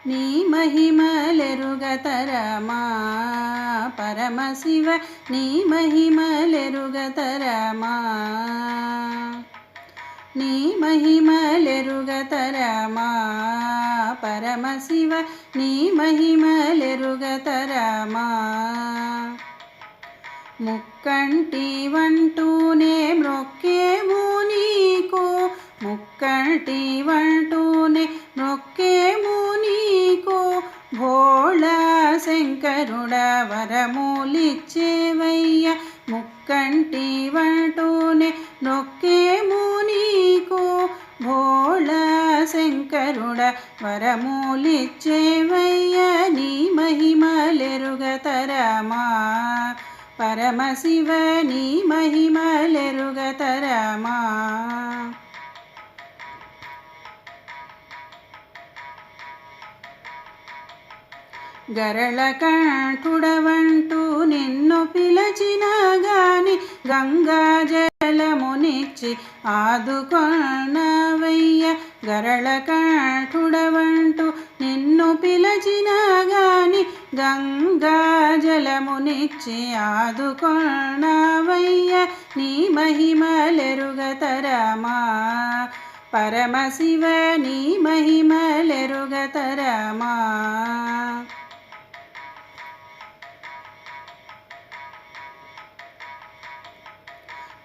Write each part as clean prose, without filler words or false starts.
నీ మహిమలెరుగతరమా పరమశివ నీ మహిమలెరుగతరమా నీ మహిమలెరుగతరమా పరమశివ నీ మహిమలెరుగతరమా ముక్కంటి వంటూనే మ్రొక్కేము నీకు ముక్కంటి వంటూనే మ్రొక్కేము నీకు భోళా శంకరుడ వరములిచ్చేవయ్య ముక్కంటి వంటూనే మ్రొక్కేము నీకు భోళా శంకరుడ వరములిచ్చేవయ్య నీ మహిమలెరుగతరమా పరమశివ నీ మహిమలెరుగతరమా గరళకంఠుడవంటూ నిన్ను పిలచిన గాని గంగాజలమునిచ్చి ఆదుకొన్నవయ్య గరళకంఠుడవంటూ నిన్ను పిలచిన గాని గంగాజలమునిచ్చి ఆదుకొన్నవయ్య నీ మహిమలెరుగతరమా పరమశివ నీ మహిమలెరుగతరమా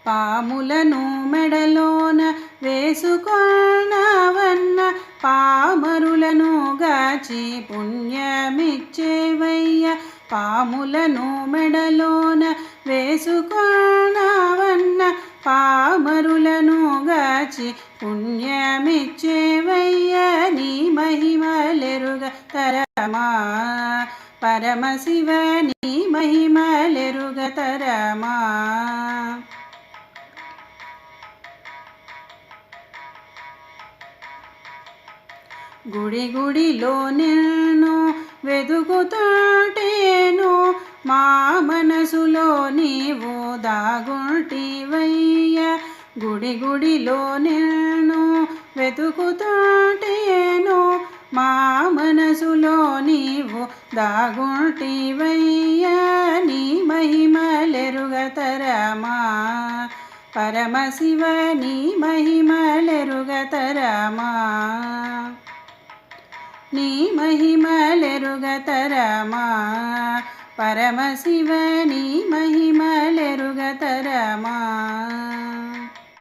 పాములను మెడలోన వేసుకొన్నవన్న పామరులను గాచి పుణ్యమిచ్చేవయ్య పాములను మెడలోన వేసుకొన్నవన్న పామరులను గాచి పుణ్యమిచ్చేవయ్య నీ మహిమలెరుగతరమా పరమశివ నీ మహిమలెరుగతరమా గుడి గుడిలో నిన్ను వెదుకుతుంటేను మా మనసులో నీవు దాగుంటివయ్య గుడి గుడిలో నిన్ను వెతుకుతుంటేను మా మనసులో నీవు దాగుంటివయ్య నీ మహిమలెరుగతరమా పరమశివ నీ మహిమలెరుగతరమా నీ మహిమలెరుగతరమా పరమశివ నీ మహిమలెరుగతరమా